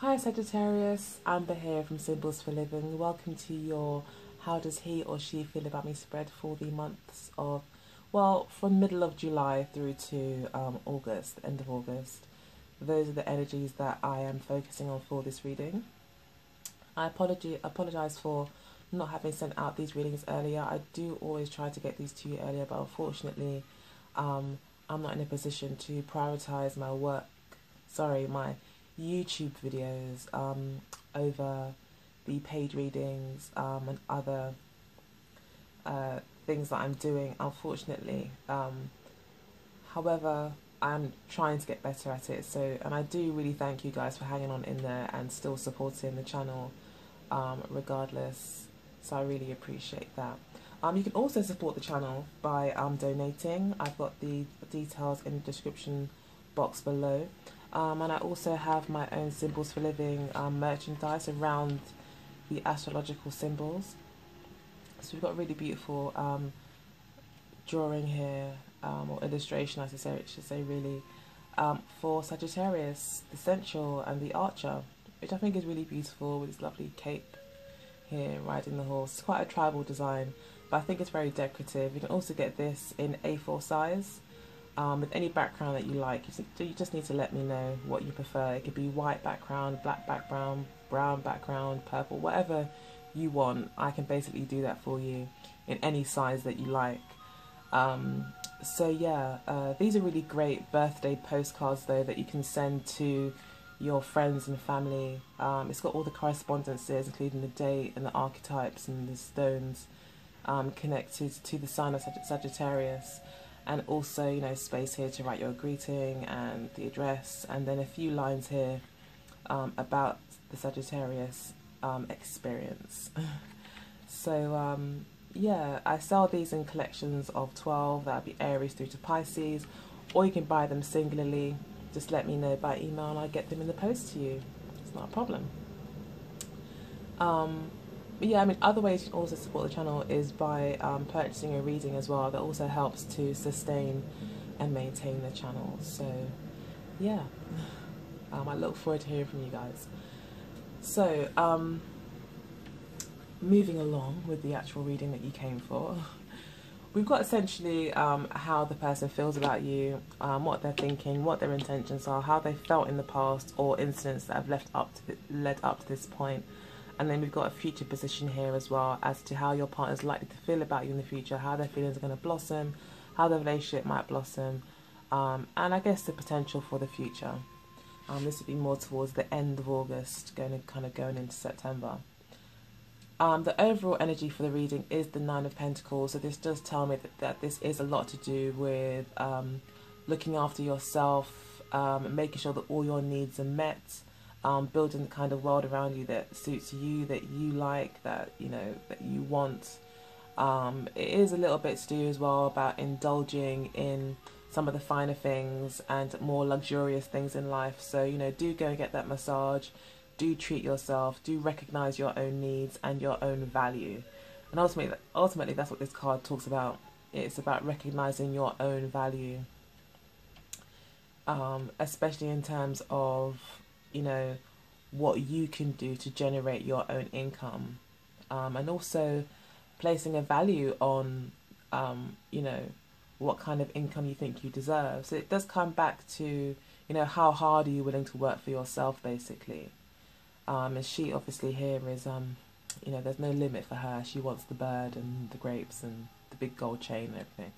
Hi Sagittarius, Amber here from Symbols for Living. Welcome to your How Does He or She Feel About Me spread for the months of, well, from middle of July through to August, end of August. Those are the energies that I am focusing on for this reading. I apologize for not having sent out these readings earlier. I do always try to get these to you earlier, but unfortunately I'm not in a position to prioritize my my YouTube videos over the paid readings and other things that I'm doing, unfortunately. However, I'm trying to get better at it. And I do really thank you guys for hanging on in there and still supporting the channel regardless. So I really appreciate that. You can also support the channel by donating. I've got the details in the description box below. And I also have my own Symbols for Living merchandise around the astrological symbols. So we've got a really beautiful drawing here, or illustration I should say really, for Sagittarius, the Sensual and the Archer, which I think is really beautiful with this lovely cape here riding the horse. It's quite a tribal design, but I think it's very decorative. You can also get this in A4 size. With any background that you like. You just need to let me know what you prefer. It could be white background, black background, brown background, purple, whatever you want. I can basically do that for you in any size that you like. So yeah, these are really great birthday postcards though that you can send to your friends and family. It's got all the correspondences, including the date and the archetypes and the stones connected to the sign of Sagittarius. And also, you know, space here to write your greeting and the address, and then a few lines here about the Sagittarius experience. So yeah, I sell these in collections of 12. That'll be Aries through to Pisces, or you can buy them singularly. Just let me know by email and I'll get them in the post to you. It's not a problem. But yeah, I mean, other ways you can also support the channel is by purchasing a reading as well. That also helps to sustain and maintain the channel. So yeah, I look forward to hearing from you guys. So moving along with the actual reading that you came for, we've got essentially how the person feels about you, what they're thinking, what their intentions are, how they felt in the past, or incidents that have led up to this point. And then we've got a future position here as well as to how your partner is likely to feel about you in the future, how their feelings are going to blossom, how the relationship might blossom, and I guess the potential for the future. This would be more towards the end of August, going into September. The overall energy for the reading is the Nine of Pentacles, so this does tell me that this is a lot to do with looking after yourself, making sure that all your needs are met, building the kind of world around you that suits you, that you like, that that you want. It is a little bit to do as well about indulging in some of the finer things and more luxurious things in life. So do go and get that massage, do treat yourself, do recognize your own needs and your own value. And ultimately that's what this card talks about. It's about recognizing your own value, especially in terms of what you can do to generate your own income, and also placing a value on what kind of income you think you deserve. So it does come back to how hard are you willing to work for yourself, basically. And she obviously here is there's no limit for her. She wants the bird and the grapes and the big gold chain and everything.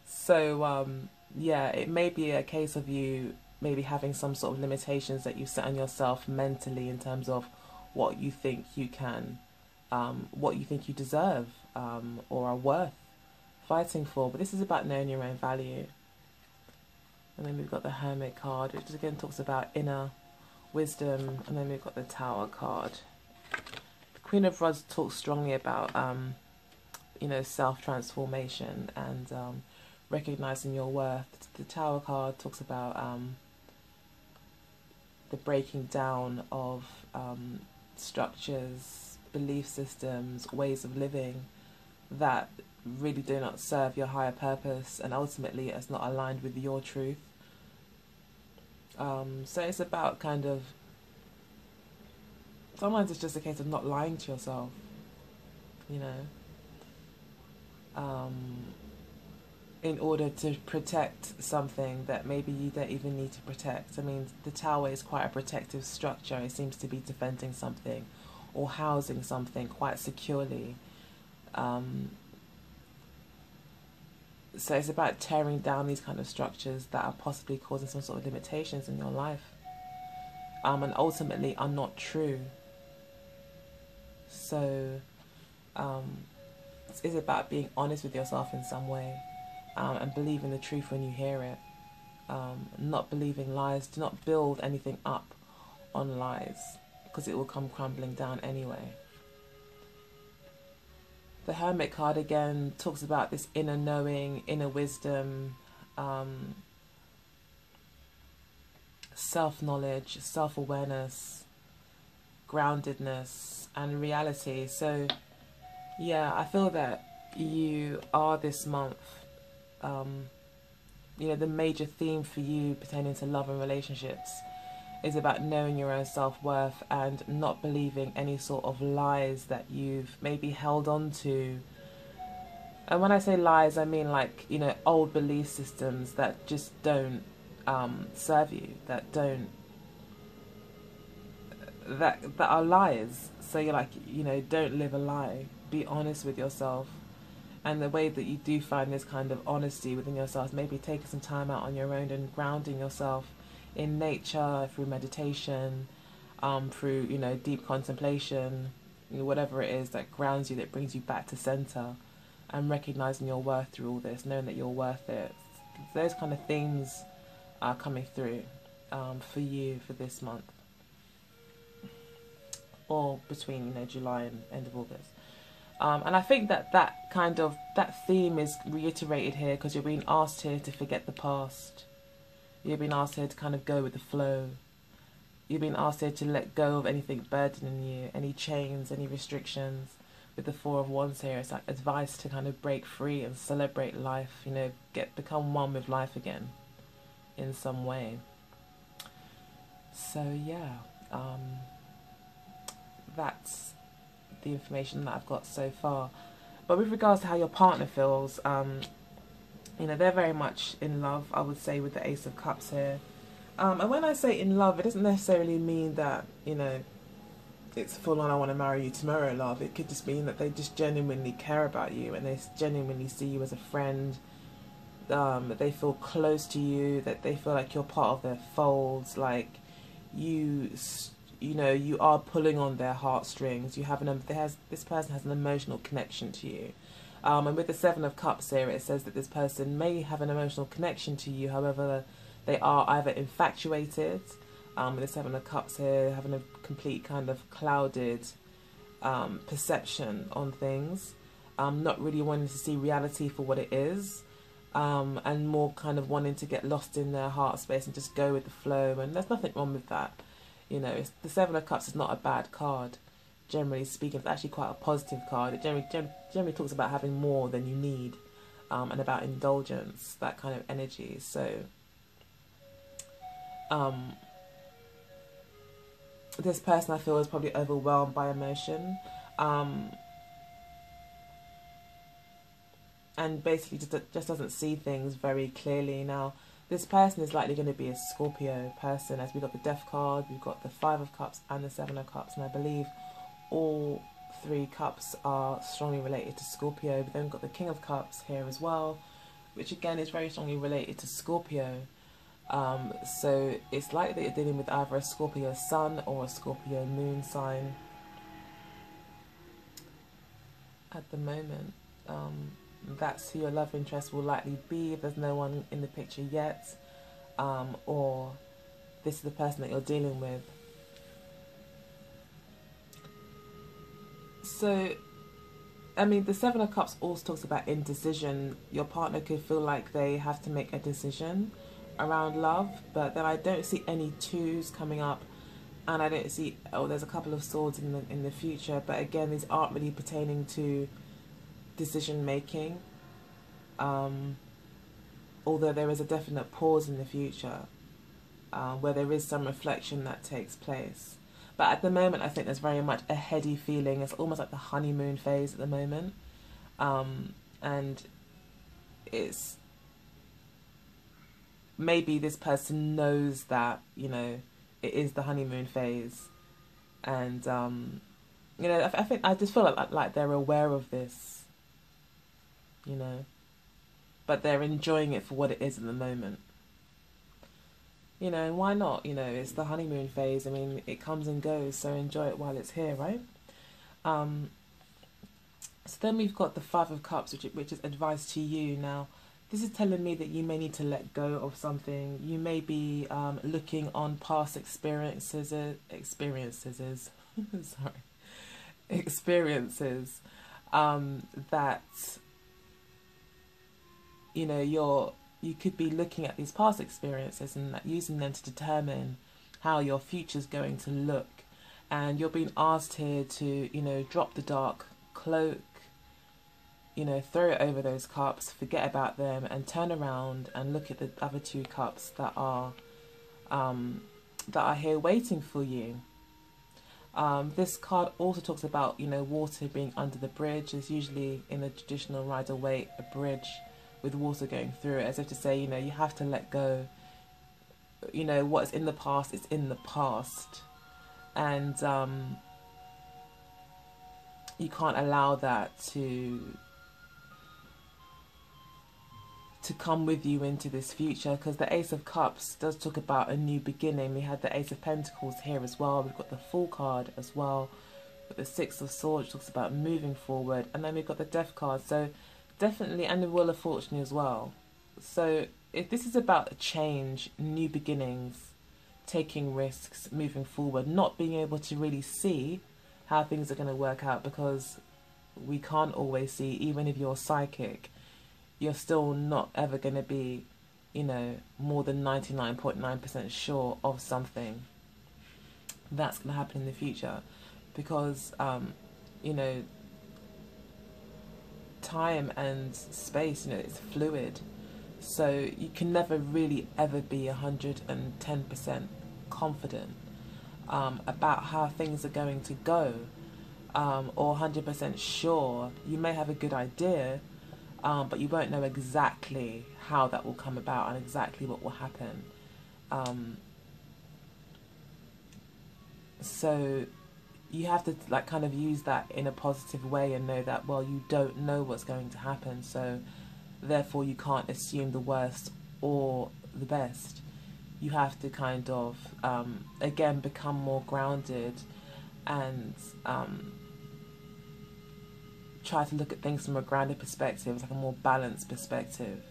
So yeah, it may be a case of you maybe having some sort of limitations that you set on yourself mentally in terms of what you think you can, what you think you deserve, or are worth fighting for. But this is about knowing your own value. And then we've got the Hermit card, which again talks about inner wisdom. And then we've got the Tower card. The Queen of Rods talks strongly about self-transformation and recognizing your worth. The Tower card talks about the breaking down of structures, belief systems, ways of living that really do not serve your higher purpose and ultimately is not aligned with your truth. So it's about kind of, sometimes it's just a case of not lying to yourself, you know, in order to protect something that maybe you don't even need to protect. I mean, the tower is quite a protective structure. It seems to be defending something or housing something quite securely. So it's about tearing down these kind of structures that are possibly causing some sort of limitations in your life, and ultimately are not true. So it's about being honest with yourself in some way, and believing the truth when you hear it. Not believing lies. Do not build anything up on lies, because it will come crumbling down anyway. The Hermit card again talks about this inner knowing, inner wisdom, self-knowledge, self-awareness, groundedness, and reality. So yeah, I feel that you are this month, you know, the major theme for you pertaining to love and relationships is about knowing your own self-worth and not believing any sort of lies that you've maybe held on to. And when I say lies, I mean, like, you know, old belief systems that just don't serve you, that don't, that are lies. So you're like, you know, don't live a lie. Be honest with yourself. And the way that you do find this kind of honesty within yourself, maybe taking some time out on your own and grounding yourself in nature, through meditation, through, you know, deep contemplation, you know, whatever it is that grounds you, that brings you back to center, and recognizing your worth through all this, knowing that you're worth it. Those kind of themes are coming through for you for this month, or between, you know, July and end of August. And I think that that theme is reiterated here because you're being asked here to forget the past. You're being asked here to kind of go with the flow. You're being asked here to let go of anything burdening you, any chains, any restrictions. With the Four of Wands here, it's like advice to kind of break free and celebrate life, you know, become one with life again in some way. So yeah, that's the information that I've got so far. But with regards to how your partner feels, you know, they're very much in love, I would say, with the Ace of Cups here. And when I say in love, it doesn't necessarily mean that, you know, it's full on, I want to marry you tomorrow love. It could just mean that they just genuinely care about you, and they genuinely see you as a friend, that they feel close to you, that they feel like you're part of their folds, like you know, you are pulling on their heartstrings. You have this person has an emotional connection to you. And with the Seven of Cups here, it says that this person may have an emotional connection to you, however, they are either infatuated, with the Seven of Cups here, having a complete kind of clouded perception on things, not really wanting to see reality for what it is, and more kind of wanting to get lost in their heart space and just go with the flow. And there's nothing wrong with that. You know, the Seven of Cups is not a bad card. Generally speaking, it's actually quite a positive card. It generally talks about having more than you need, and about indulgence, that kind of energy. So, this person, I feel, is probably overwhelmed by emotion, and basically just doesn't see things very clearly. Now, this person is likely going to be a Scorpio person, as we've got the Death card, we've got the Five of Cups and the Seven of Cups, and I believe all three cups are strongly related to Scorpio. But then we've got the King of Cups here as well, which again is very strongly related to Scorpio. So it's likely that you're dealing with either a Scorpio Sun or a Scorpio Moon sign at the moment. That's who your love interest will likely be if there's no one in the picture yet, or this is the person that you're dealing with. So, I mean, the Seven of Cups also talks about indecision. Your partner could feel like they have to make a decision around love, but then I don't see any twos coming up, and I don't see, oh, there's a couple of swords in the future, but again, these aren't really pertaining to decision making, although there is a definite pause in the future. where there is some reflection that takes place. But at the moment, I think there's very much a heady feeling. It's almost like the honeymoon phase at the moment. And it's maybe this person knows that, you know, it is the honeymoon phase. And, you know, I think I just feel like they're aware of this, you know, but they're enjoying it for what it is at the moment. You know, and why not? You know, it's the honeymoon phase. I mean, it comes and goes, so enjoy it while it's here, right? So then we've got the Five of Cups, which is advice to you. Now, this is telling me that you may need to let go of something. You may be looking on past experiences, sorry, experiences that, you know, you could be looking at these past experiences and using them to determine how your future's going to look. And you're being asked here to, you know, drop the dark cloak, you know, throw it over those cups, forget about them, and turn around and look at the other two cups that are here waiting for you. This card also talks about, you know, water being under the bridge. There's usually in the traditional Rider-Waite a bridge with water going through it, as if to say, you know, you have to let go. You know, what is in the past is in the past, and you can't allow that to come with you into this future, because the Ace of Cups does talk about a new beginning. We had the Ace of Pentacles here as well. We've got the Fool card as well. But the Six of Swords talks about moving forward, and then we've got the Death card. So definitely, and the Wheel of Fortune as well. So if this is about a change, new beginnings, taking risks, moving forward, not being able to really see how things are going to work out, because we can't always see. Even if you're psychic, you're still not ever going to be, you know, more than 99.9% sure of something that's going to happen in the future, because, you know, time and space, you know, it's fluid. So you can never really ever be 110% confident about how things are going to go, or 100% sure. You may have a good idea, but you won't know exactly how that will come about and exactly what will happen. So you have to like kind of use that in a positive way and know that, well, you don't know what's going to happen, so therefore you can't assume the worst or the best. You have to kind of again become more grounded and try to look at things from a grounded perspective, like a more balanced perspective.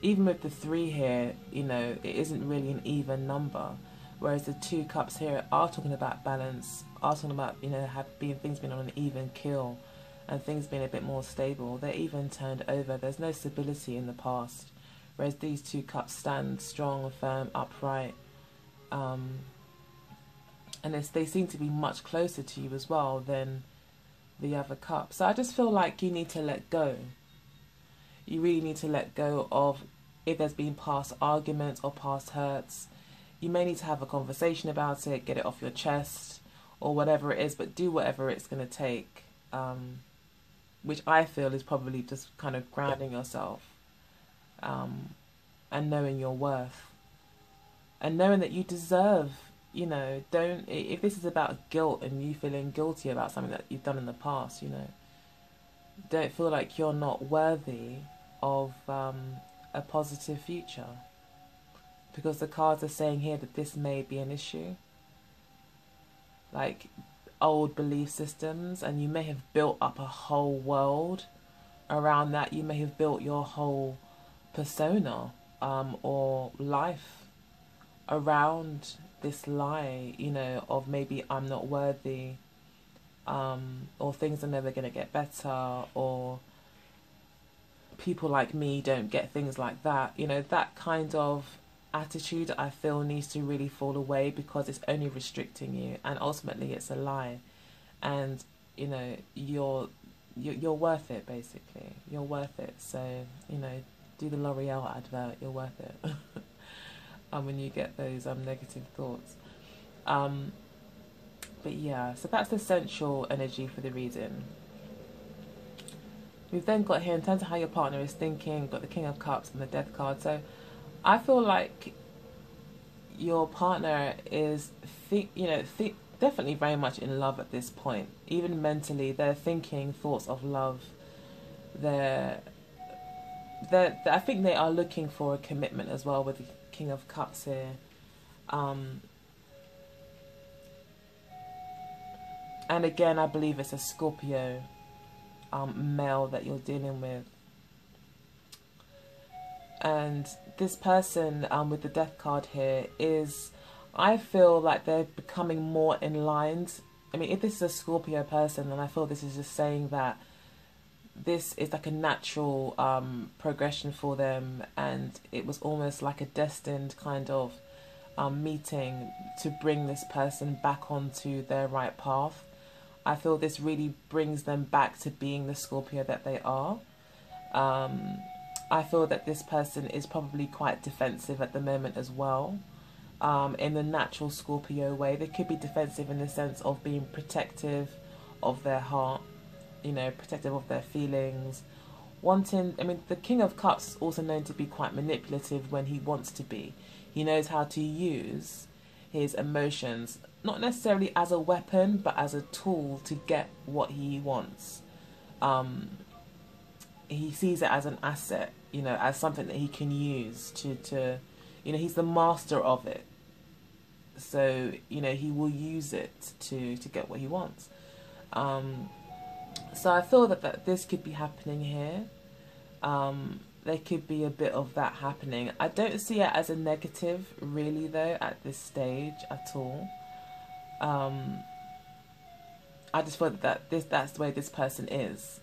Even with the 3 here, you know, it isn't really an even number, whereas the 2 cups here are talking about balance, are talking about, you know, things being on an even keel and things being a bit more stable. They're even turned over. There's no stability in the past, whereas these 2 cups stand strong, firm, upright, and they seem to be much closer to you as well than the other cup. So I just feel like you need to let go. You really need to let go of, if there's been past arguments or past hurts, you may need to have a conversation about it, get it off your chest or whatever it is, but do whatever it's going to take, which I feel is probably just kind of grounding yourself, and knowing your worth and knowing that you deserve. You know, if this is about guilt and you feeling guilty about something that you've done in the past, you know, don't feel like you're not worthy of a positive future, because the cards are saying here that this may be an issue, like old belief systems, and you may have built up a whole world around that. You may have built your whole persona or life around this lie, you know, of maybe I'm not worthy, or things are never going to get better, or people like me don't get things like that. You know, that kind of attitude I feel needs to really fall away, because it's only restricting you, and ultimately it's a lie. And you know, you're worth it, basically. You're worth it. So, you know, do the L'Oreal advert, you're worth it. when you get those negative thoughts. But yeah, so that's the central energy for the reading. We've then got here, in terms of how your partner is thinking, got the King of Cups and the Death card. So I feel like your partner is, definitely very much in love at this point. Even mentally, they're thinking thoughts of love. I think they are looking for a commitment as well with the King of Cups here. And again, I believe it's a Scorpio male that you're dealing with. And this person with the Death card here is, I feel like they're becoming more in line. I mean, if this is a Scorpio person, then I feel this is just saying that this is like a natural progression for them, and it was almost like a destined kind of meeting to bring this person back onto their right path. I feel this really brings them back to being the Scorpio that they are. I feel that this person is probably quite defensive at the moment as well. In the natural Scorpio way, they could be defensive in the sense of being protective of their heart, protective of their feelings, the King of Cups is also known to be quite manipulative when he wants to be. He knows how to use his emotions, not necessarily as a weapon, but as a tool to get what he wants. He sees it as an asset, as something that he can use to he's the master of it. So, he will use it to get what he wants. So I feel that this could be happening here. There could be a bit of that happening. I don't see it as a negative, really, though, at this stage at all. I just feel that that's the way this person is.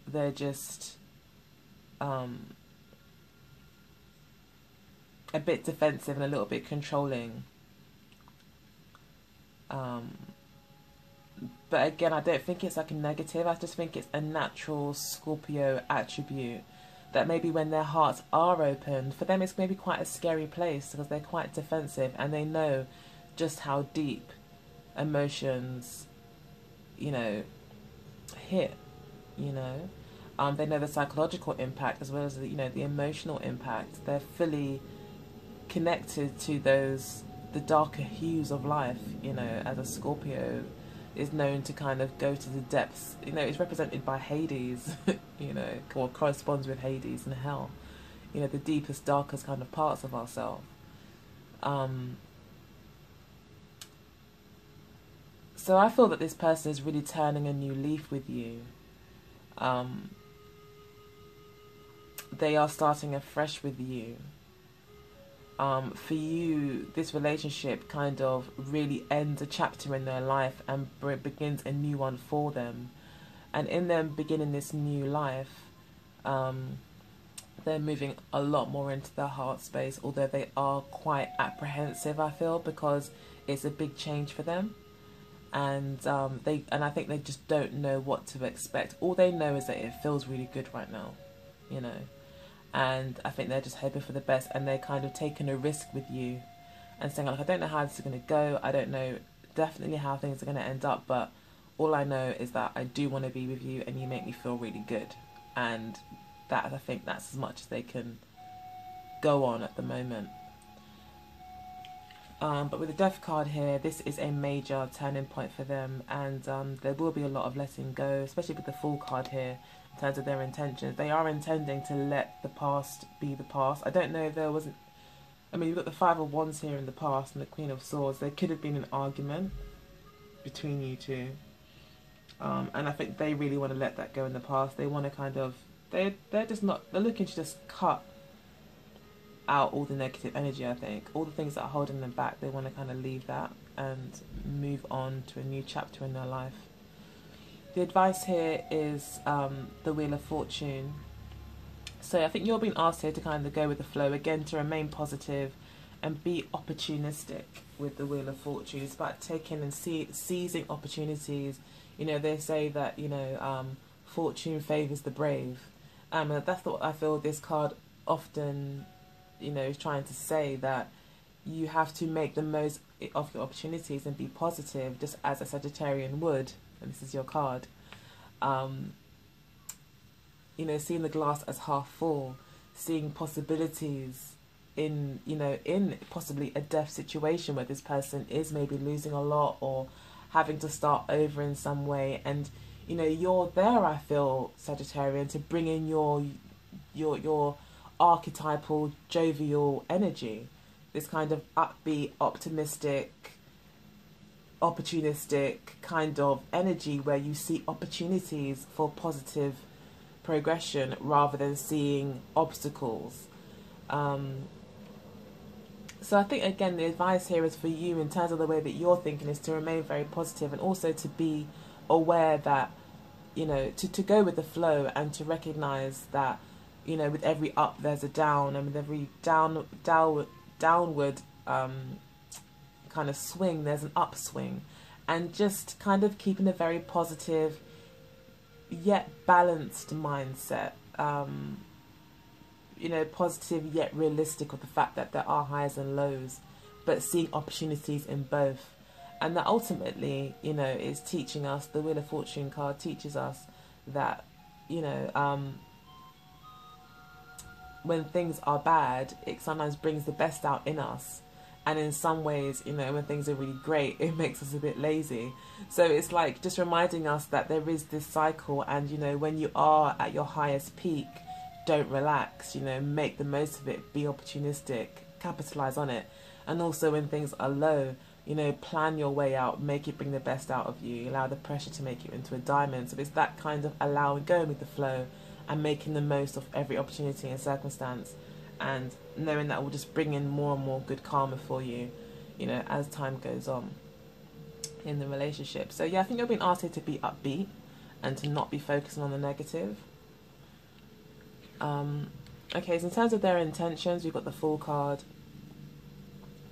They're just a bit defensive and a little bit controlling. But again, I don't think it's like a negative. I just think it's a natural Scorpio attribute that maybe when their hearts are open, for them it's maybe quite a scary place because they're quite defensive and they know just how deep emotions, hit, They know the psychological impact as well as, the emotional impact. They're fully connected to the darker hues of life, as a Scorpio is known to kind of go to the depths. It's represented by Hades, or corresponds with Hades and hell. The deepest, darkest kind of parts of ourselves. So I feel that this person is really turning a new leaf with you. They are starting afresh with you. For you, this relationship kind of really ends a chapter in their life and begins a new one for them. And in them beginning this new life, they're moving a lot more into their heart space, although they are quite apprehensive, I feel, because it's a big change for them. And I think they just don't know what to expect. All they know is that it feels really good right now, And I think they're just hoping for the best, and they're kind of taking a risk with you and saying, I don't know how this is going to go. I don't know definitely how things are going to end up, but all I know is that I do want to be with you and you make me feel really good. And I think that's as much as they can go on at the moment. But with the Death card here, this is a major turning point for them, and there will be a lot of letting go, especially with the Fool card here. In terms of their intentions, they are intending to let the past be the past. I don't know if there wasn't. You've got the Five of Wands here in the past and the Queen of Swords. There could have been an argument between you two, and I think they really want to let that go in the past. They want to kind of they're just not. They're looking to just cut out all the negative energy. I think all the things that are holding them back. They want to kind of leave that and move on to a new chapter in their life. The advice here is the Wheel of Fortune. So I think you're being asked here to kind of go with the flow, again, to remain positive and be opportunistic with the Wheel of Fortune. It's about taking and seizing opportunities. They say that, fortune favours the brave. That's what I feel this card often you know, is trying to say that you have to make the most of your opportunities and be positive, just as a Sagittarian would. And this is your card. You know, seeing the glass as half full, seeing possibilities in, you know, in possibly a death situation where this person is maybe losing a lot or having to start over in some way. And, you know, you're there, I feel, Sagittarian, to bring in your archetypal jovial energy, this kind of upbeat, optimistic, opportunistic kind of energy where you see opportunities for positive progression rather than seeing obstacles. So I think, again, the advice here is for you in terms of the way that you're thinking is to remain very positive, and also to be aware that, you know, to go with the flow and to recognize that, you know, with every up there's a down, and with every downward kind of swing there's an upswing, and just kind of keeping a very positive yet balanced mindset, you know, positive yet realistic of the fact that there are highs and lows, but seeing opportunities in both. And that ultimately, you know, is teaching us, the Wheel of Fortune card teaches us that, you know, when things are bad, it sometimes brings the best out in us. And in some ways, you know, when things are really great, it makes us a bit lazy. So it's like just reminding us that there is this cycle, and, you know, when you are at your highest peak, don't relax, you know, make the most of it, be opportunistic, capitalize on it. And also when things are low, you know, plan your way out, make it bring the best out of you, allow the pressure to make you into a diamond. So it's that kind of allowing, going with the flow and making the most of every opportunity and circumstance, and knowing that will just bring in more and more good karma for you, you know, as time goes on in the relationship. So yeah, I think you're being asked here to be upbeat and to not be focusing on the negative. Okay, so in terms of their intentions, we've got the Fool card.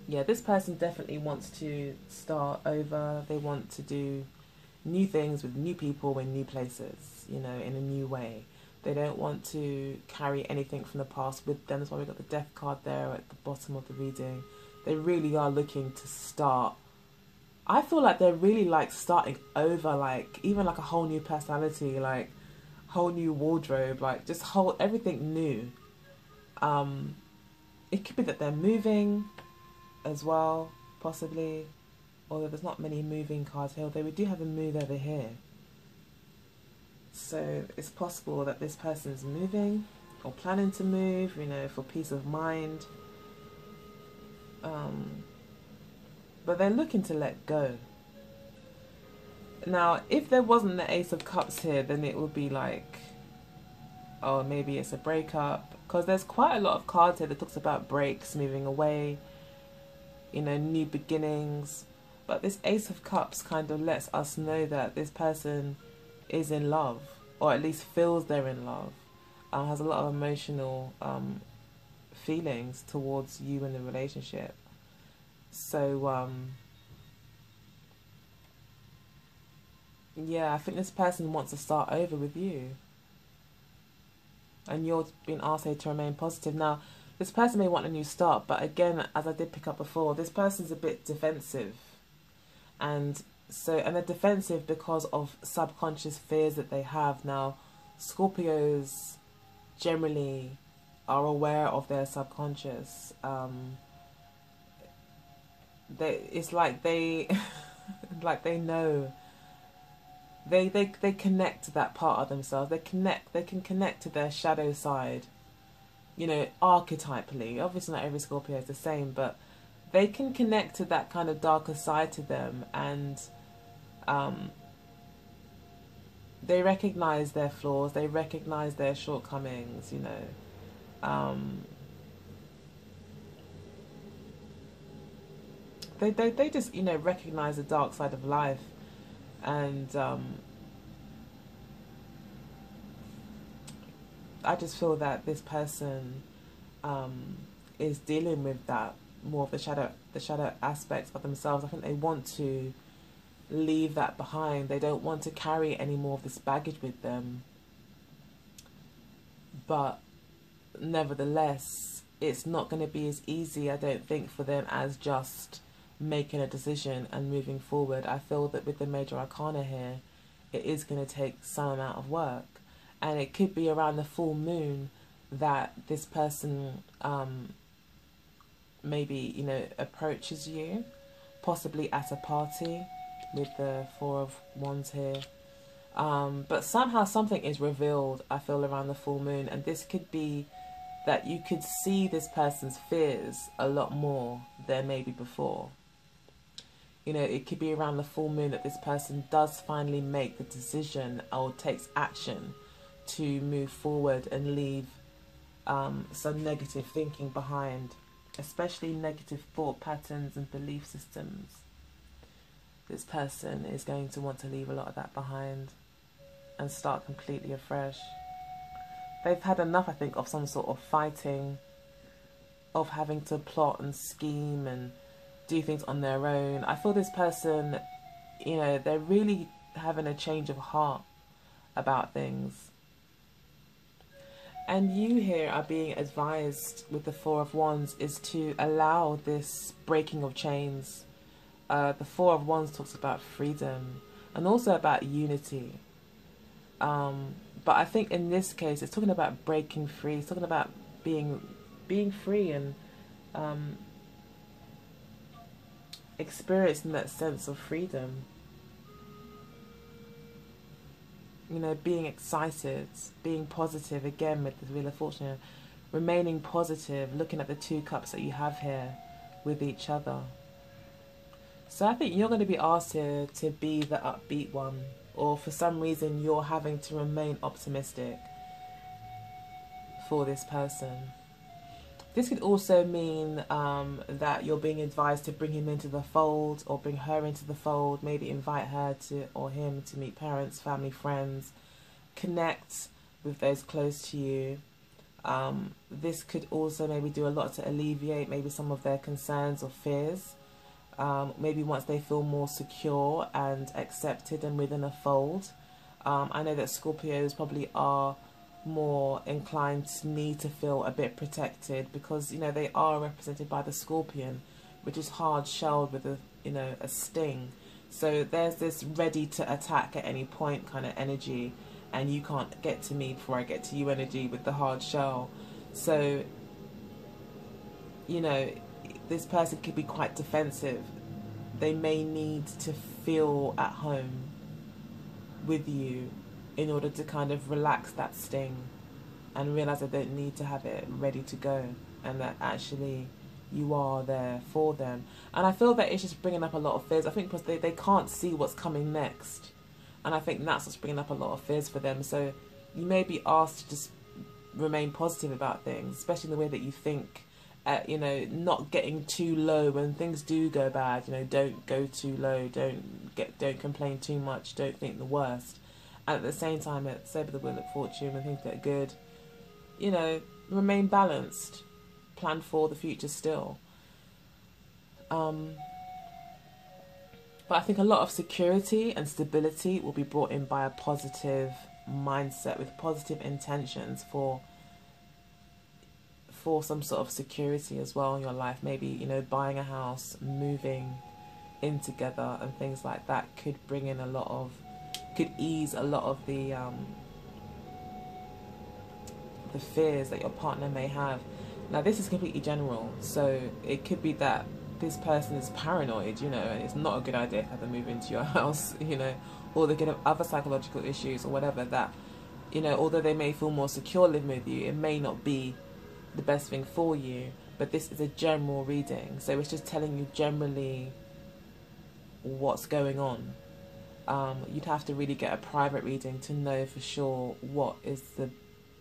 Yeah, this person definitely wants to start over. They want to do new things with new people in new places, you know, in a new way. They don't want to carry anything from the past with them. That's why we've got the Death card there at the bottom of the reading. They really are looking to start. I feel like they're really like starting over, like even like a whole new personality, like whole new wardrobe, like just whole everything new. It could be that they're moving as well, possibly. Although there's not many moving cards here, although we do have a move over here. So it's possible that this person's moving or planning to move, you know, for peace of mind. But they're looking to let go. Now, if there wasn't the Ace of Cups here, then it would be like, oh, maybe it's a breakup. Because there's quite a lot of cards here that talks about breaks, moving away, you know, new beginnings. But this Ace of Cups kind of lets us know that this person is in love, or at least feels they're in love, has a lot of emotional feelings towards you in the relationship. So yeah, I think this person wants to start over with you, and you're being asked to remain positive. Now, this person may want a new start, but again, as I did pick up before, this person's a bit defensive, and they're defensive because of subconscious fears that they have. Now, Scorpios generally are aware of their subconscious. It's like they like they know. They connect to that part of themselves. They can connect to their shadow side, you know, archetypally. Obviously not every Scorpio is the same, but they can connect to that kind of darker side to them, and they recognize their flaws, they recognize their shortcomings, you know. They just, you know, recognize the dark side of life, and I just feel that this person is dealing with that, more of the shadow aspects of themselves. I think they want to leave that behind. They don't want to carry any more of this baggage with them, but nevertheless, it's not going to be as easy, I don't think, for them as just making a decision and moving forward. I feel that with the major arcana here, it is going to take some amount of work, and it could be around the full moon that this person maybe, you know, approaches you, possibly at a party with the Four of Wands here. But somehow something is revealed, I feel, around the full moon, and this could be that you could see this person's fears a lot more than maybe before. You know, it could be around the full moon that this person does finally make the decision or takes action to move forward and leave some negative thinking behind, especially negative thought patterns and belief systems. This person is going to want to leave a lot of that behind and start completely afresh. They've had enough, I think, of some sort of fighting, of having to plot and scheme and do things on their own. I feel this person, you know, they're really having a change of heart about things. And you here are being advised with the Four of Wands is to allow this breaking of chains. The Four of Wands talks about freedom and also about unity. But I think in this case, it's talking about breaking free. It's talking about being free and experiencing that sense of freedom. You know, being excited, being positive, again with the Wheel of Fortune, remaining positive, looking at the two cups that you have here with each other. So I think you're going to be asked here to be the upbeat one, or for some reason you're having to remain optimistic for this person. This could also mean that you're being advised to bring him into the fold, or bring her into the fold, maybe invite her to or him to meet parents, family, friends, connect with those close to you. This could also maybe do a lot to alleviate maybe some of their concerns or fears. Maybe once they feel more secure and accepted and within a fold. I know that Scorpios probably are more inclined to need to feel a bit protected because, you know, they are represented by the Scorpion, which is hard shelled with a, you know, a sting. So there's this ready to attack at any point kind of energy, and you can't get to me before I get to you energy with the hard shell. So, you know, this person could be quite defensive. They may need to feel at home with you in order to kind of relax that sting and realize that they don't need to have it ready to go, and that actually you are there for them. And I feel that it's just bringing up a lot of fears. I think because they can't see what's coming next, and I think that's what's bringing up a lot of fears for them. So you may be asked to just remain positive about things, especially in the way that you think. You know, not getting too low when things do go bad. You know, don't go too low. Don't complain too much. Don't think the worst. And at the same time, say with the Wheel of Fortune, when things get good, you know, remain balanced. Plan for the future still. But I think a lot of security and stability will be brought in by a positive mindset with positive intentions for some sort of security as well in your life. Maybe, you know, buying a house, moving in together and things like that could bring in a lot of, could ease a lot of the fears that your partner may have. Now this is completely general, so it could be that this person is paranoid, you know, and it's not a good idea to have them move into your house, you know, or they could have other psychological issues or whatever that, you know, although they may feel more secure living with you, it may not be the best thing for you. But this is a general reading, so it's just telling you generally what's going on. You'd have to really get a private reading to know for sure what is the,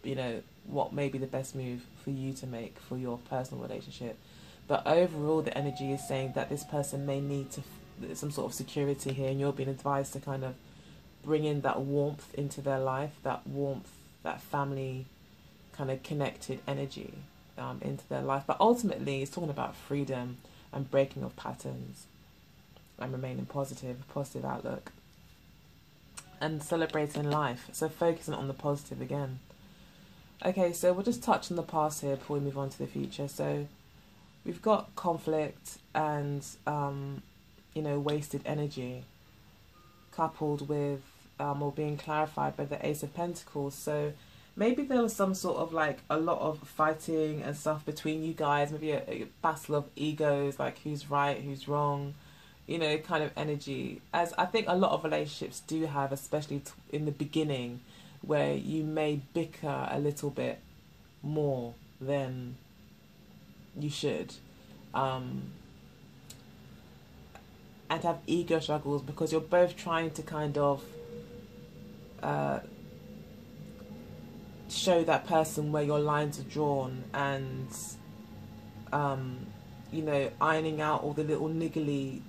you know, what may be the best move for you to make for your personal relationship. But overall, the energy is saying that this person may need some sort of security here, and you're being advised to kind of bring in that warmth into their life, that warmth, that family kind of connected energy into their life. But ultimately, it's talking about freedom and breaking of patterns and remaining positive outlook and celebrating life. So focusing on the positive again. Okay, so we'll just touch on the past here before we move on to the future. So we've got conflict and, you know, wasted energy coupled with, or being clarified by the Ace of Pentacles. So maybe there was some sort of like a lot of fighting and stuff between you guys, maybe a battle of egos, like who's right, who's wrong, you know, kind of energy. As I think a lot of relationships do have, especially in the beginning, where you may bicker a little bit more than you should. And have ego struggles because you're both trying to kind of show that person where your lines are drawn, and you know, ironing out all the little niggly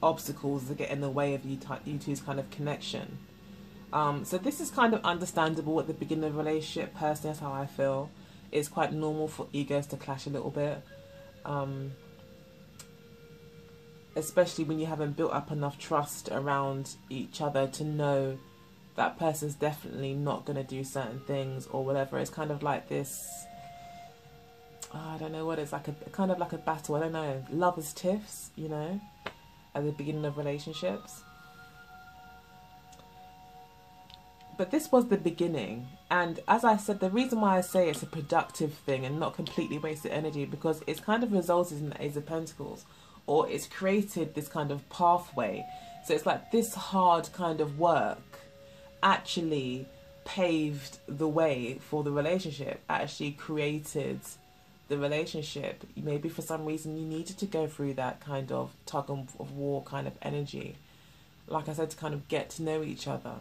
obstacles that get in the way of you two's kind of connection. So this is kind of understandable at the beginning of a relationship. Personally, that's how I feel. It's quite normal for egos to clash a little bit, especially when you haven't built up enough trust around each other to know that person's definitely not going to do certain things or whatever. It's kind of like this, I don't know what it's like, a kind of like a battle. I don't know, lovers' tiffs, you know, at the beginning of relationships. But this was the beginning, and as I said, the reason why I say it's a productive thing and not completely wasted energy, because it's kind of resulted in the Ace of Pentacles, or it's created this kind of pathway. So it's like this hard kind of work actually paved the way for the relationship, actually created the relationship. Maybe for some reason you needed to go through that kind of tug of war kind of energy, like I said, to kind of get to know each other.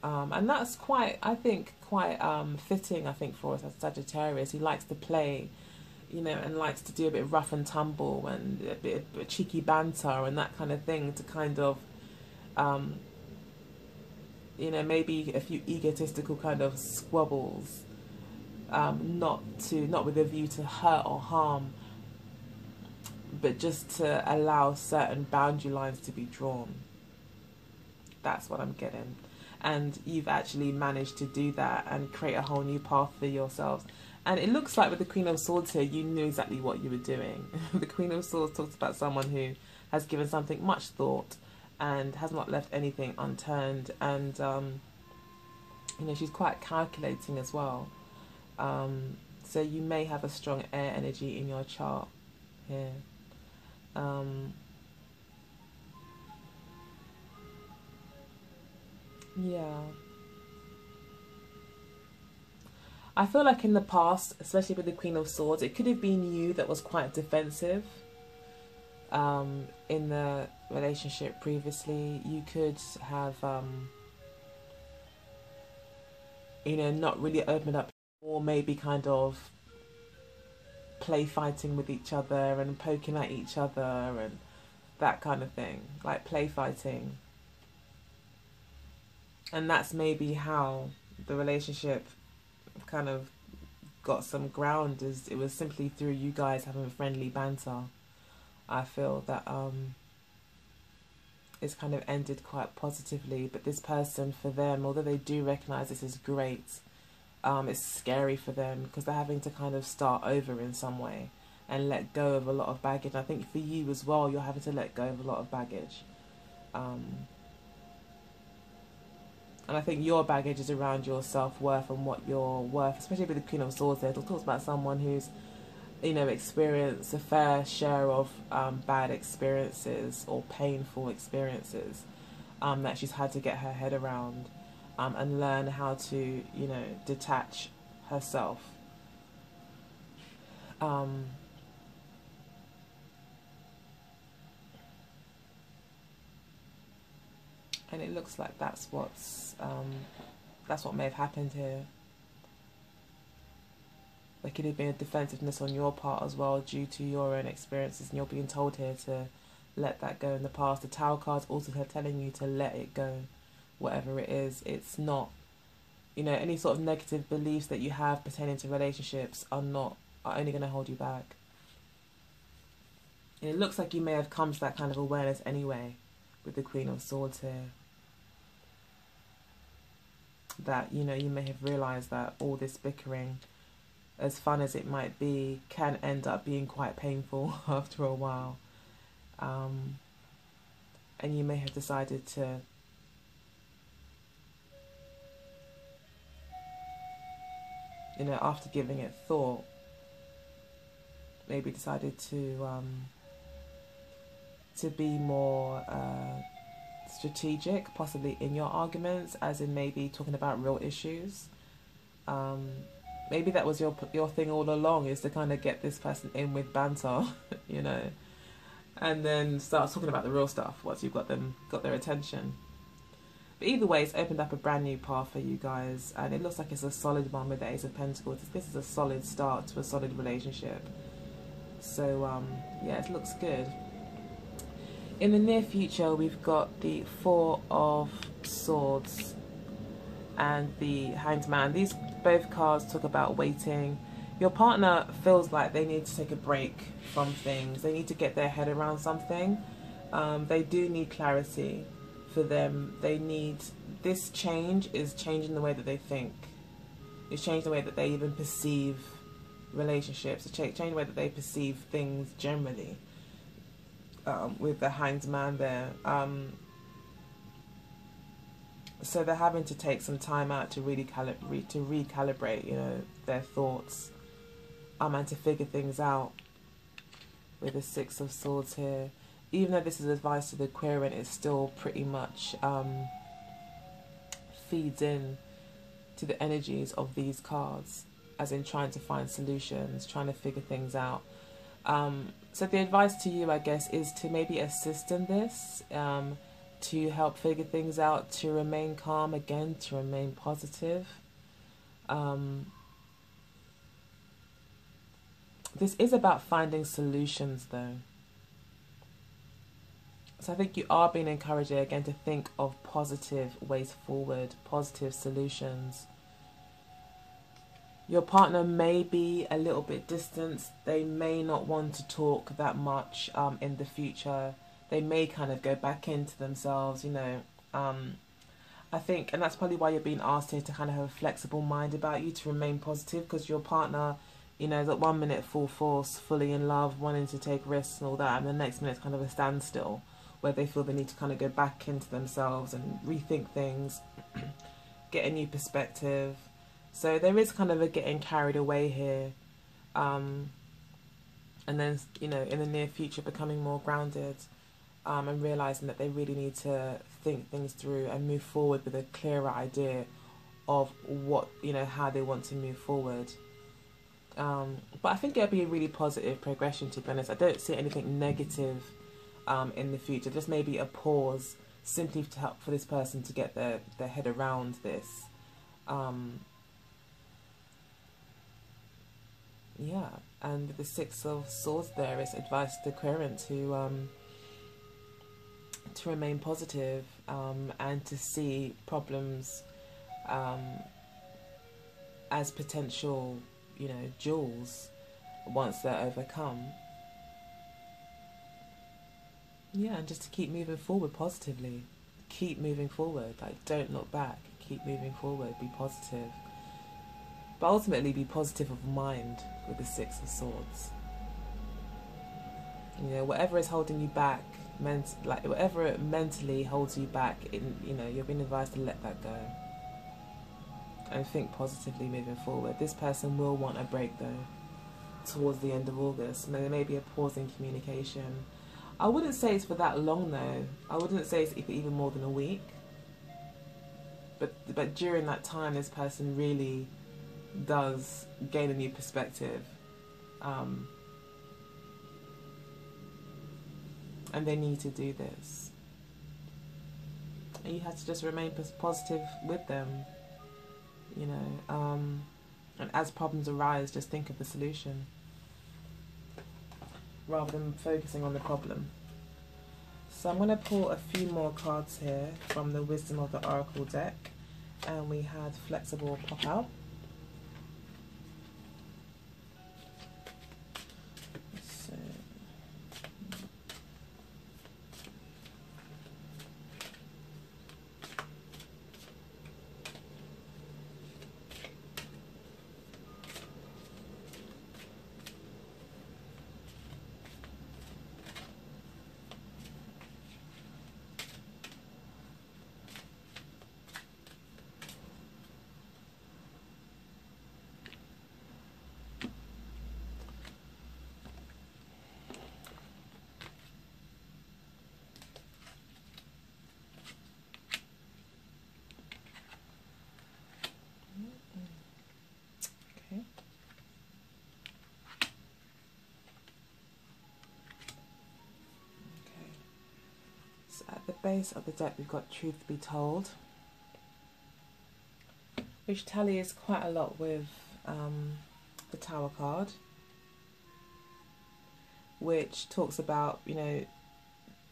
And that's quite, I think, quite fitting, I think, for us as Sagittarius. He likes to play, you know, and likes to do a bit of rough and tumble and a bit of cheeky banter and that kind of thing to kind of, you know, maybe a few egotistical kind of squabbles, not with a view to hurt or harm, but just to allow certain boundary lines to be drawn. That's what I'm getting. And you've actually managed to do that and create a whole new path for yourselves. And it looks like with the Queen of Swords here, you knew exactly what you were doing. The Queen of Swords talks about someone who has given something much thought and has not left anything unturned. And, you know, she's quite calculating as well. So you may have a strong air energy in your chart here. Yeah. I feel like in the past, especially with the Queen of Swords, it could have been you that was quite defensive in the relationship previously. You could have, you know, not really opened up, or maybe kind of play fighting with each other and poking at each other and that kind of thing, like play fighting. And that's maybe how the relationship kind of got some ground, is it was simply through you guys having friendly banter. I feel that it's kind of ended quite positively, but this person, for them, although they do recognize this is great, it's scary for them because they're having to kind of start over in some way and let go of a lot of baggage. I think for you as well, you're having to let go of a lot of baggage. And I think your baggage is around your self-worth and what you're worth, especially with the Queen of Swords there. It talks about someone who's, you know, experienced a fair share of bad experiences or painful experiences that she's had to get her head around and learn how to, you know, detach herself. And it looks like that's what may have happened here. There could have been a defensiveness on your part as well due to your own experiences, and you're being told here to let that go in the past. The Tower card's also telling you to let it go, whatever it is. It's not, you know, any sort of negative beliefs that you have pertaining to relationships are only going to hold you back. And it looks like you may have come to that kind of awareness anyway with the Queen of Swords here. that, you know, you may have realized that all this bickering, as fun as it might be, can end up being quite painful after a while. And you may have decided to after giving it thought, maybe decided to be more strategic, possibly in your arguments, as in maybe talking about real issues. Maybe that was your thing all along, is to kind of get this person in with banter, you know, and then start talking about the real stuff once you've got their attention. But either way, it's opened up a brand new path for you guys, and it looks like it's a solid one with the Ace of Pentacles. This is a solid start to a solid relationship. So yeah, it looks good. In the near future, we've got the Four of Swords and the Hanged Man. These both cards talk about waiting. Your partner feels like they need to take a break from things. They need to get their head around something. They do need clarity for them. They need, this change is changing the way that they think. It's changing the way that they even perceive relationships. It's changing the way that they perceive things generally. With the Hanged Man there. So they're having to take some time out to really recalibrate, you know, their thoughts, and to figure things out. With the Six of Swords here, even though this is advice to the querent, it still pretty much feeds in to the energies of these cards, as in trying to find solutions, trying to figure things out. So the advice to you, I guess, is to maybe assist in this, to help figure things out, to remain calm again, to remain positive. This is about finding solutions, though. So I think you are being encouraged again to think of positive ways forward, positive solutions. Your partner may be a little bit distant. They may not want to talk that much in the future. They may kind of go back into themselves, you know. I think, and that's probably why you're being asked here to kind of have a flexible mind about you, to remain positive, because your partner, you know, is at 1 minute full force, fully in love, wanting to take risks and all that, and the next minute's kind of a standstill, where they feel they need to kind of go back into themselves and rethink things, get a new perspective. So there is kind of a getting carried away here, and then, you know, in the near future becoming more grounded, and realising that they really need to think things through and move forward with a clearer idea of what, you know, how they want to move forward. But I think it'll be a really positive progression, to be honest. I don't see anything negative in the future, just maybe a pause, simply to help for this person to get their head around this. Yeah, and with the Six of Swords there, it's advice to the querent to remain positive, and to see problems as potential, you know, jewels once they're overcome. Yeah, and just to keep moving forward positively. Keep moving forward, like, don't look back. Keep moving forward, be positive. But ultimately be positive of mind with the Six of Swords. You know, whatever is holding you back, whatever mentally holds you back, you know, you're being advised to let that go. And think positively moving forward. This person will want a break, though, towards the end of August. And there may be a pause in communication. I wouldn't say it's for that long, though. I wouldn't say it's for even more than a week. But during that time, this person really does gain a new perspective, and they need to do this, and you have to just remain positive with them, you know, and as problems arise, just think of the solution rather than focusing on the problem. So I'm going to pull a few more cards here from the Wisdom of the Oracle deck, and we had Flexible pop out. base of the deck, we've got Truth Be Told, which tallies quite a lot with the Tower card, which talks about, you know,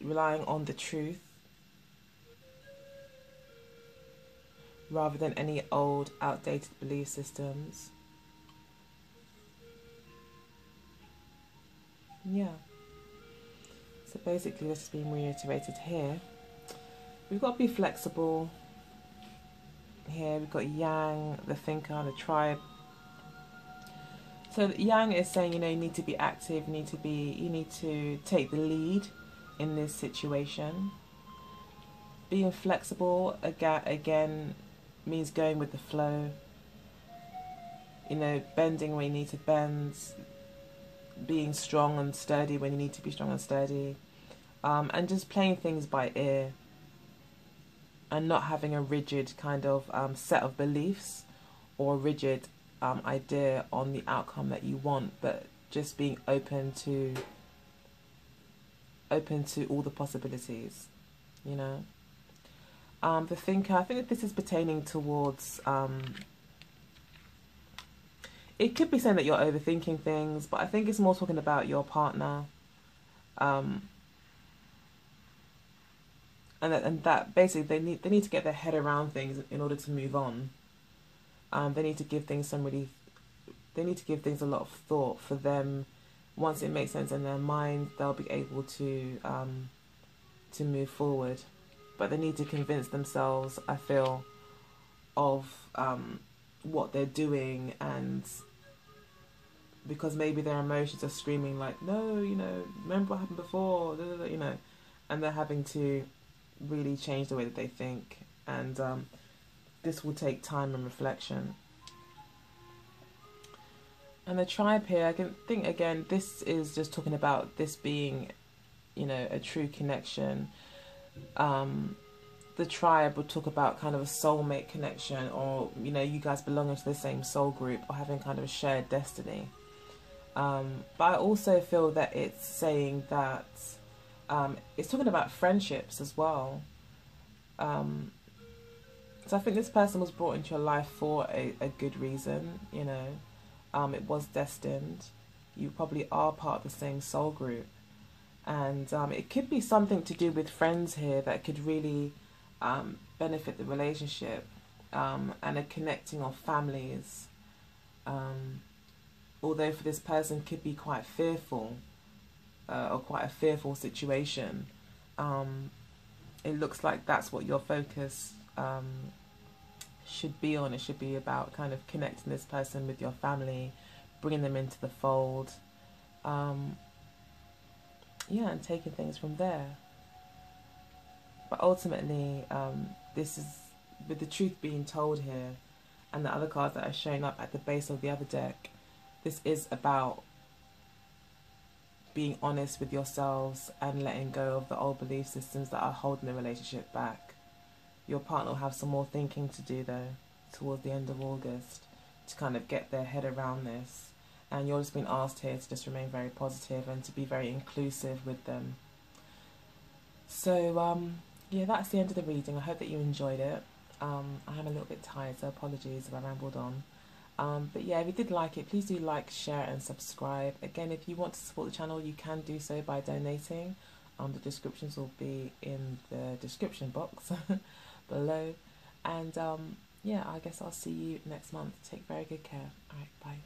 relying on the truth rather than any old, outdated belief systems. Yeah. So basically this is being reiterated here. We've got to be flexible. Here we've got Yang, the thinker, and the tribe. So Yang is saying, you know, you need to be active, you need to take the lead in this situation. Being flexible again means going with the flow. You know, bending when you need to bend, being strong and sturdy when you need to be strong and sturdy, and just playing things by ear, and not having a rigid kind of set of beliefs or rigid idea on the outcome that you want, but just being open to all the possibilities, you know. The thinker, I think that this is pertaining towards, it could be saying that you're overthinking things, but I think it's more talking about your partner, and that basically they need to get their head around things in order to move on. They need to give things a lot of thought for them. Once it makes sense in their mind, they'll be able to move forward. But they need to convince themselves, I feel, of what they're doing, and because maybe their emotions are screaming like, no, you know, remember what happened before, you know, and they're having to really change the way that they think, and this will take time and reflection. And the tribe here, I can think again, this is just talking about this being, you know, a true connection. The tribe would talk about kind of a soulmate connection, or, you know, you guys belonging to the same soul group, or having kind of a shared destiny. But I also feel that it's saying that it's talking about friendships as well. So I think this person was brought into your life for a good reason, you know. It was destined. You probably are part of the same soul group. And it could be something to do with friends here that could really benefit the relationship, and a connecting of families. Although for this person could be quite fearful, or quite a fearful situation, it looks like that's what your focus should be on. It should be about kind of connecting this person with your family, bringing them into the fold, yeah, and taking things from there. But ultimately, this is, with the truth being told here, and the other cards that are showing up at the base of the other deck, this is about being honest with yourselves and letting go of the old belief systems that are holding the relationship back. Your partner will have some more thinking to do though towards the end of August to kind of get their head around this, and you're just being asked here to just remain very positive and to be very inclusive with them. So yeah, that's the end of the reading. I hope that you enjoyed it. I am a little bit tired, so apologies if I rambled on. But yeah, if you did like it, please do like, share and subscribe. Again, if you want to support the channel, you can do so by donating. The descriptions will be in the description box below. And yeah, I guess I'll see you next month. Take very good care. Alright, bye.